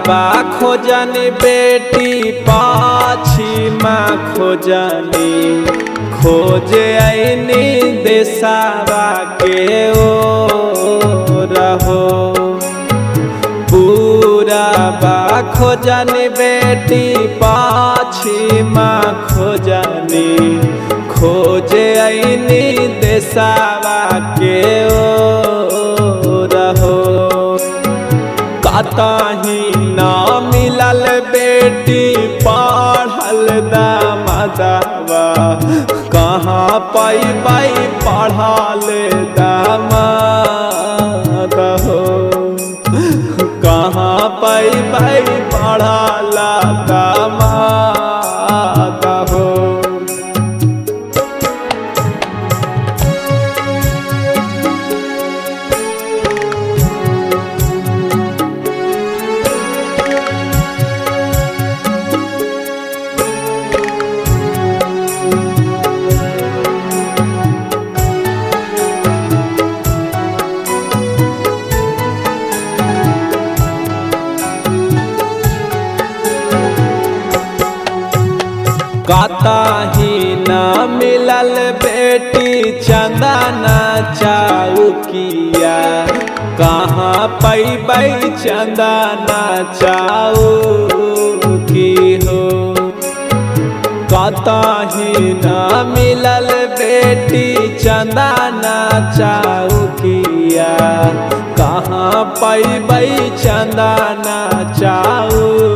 बा खोजनी बेटी पाछीमा खोजनी खोजे आईनी देसावा के ओ रहो पूरा बा खोजनी बेटी पाछीमा खोजनी खोजे आईनी देसावा के ओ रहो कतही ना मिलल बेटी पढ़ल दामदवा कहाँ पैबै पढ़ल दामाद हो कहाँ पैबै पढ़ल दामाद हो। कतही न मिलल बेटी चंदना चौकिया कहाँ पैबै चंदना चौकी हो कतही न मिलल बेटी चंदना चौकिया कहाँ पैबै चंदना चौकी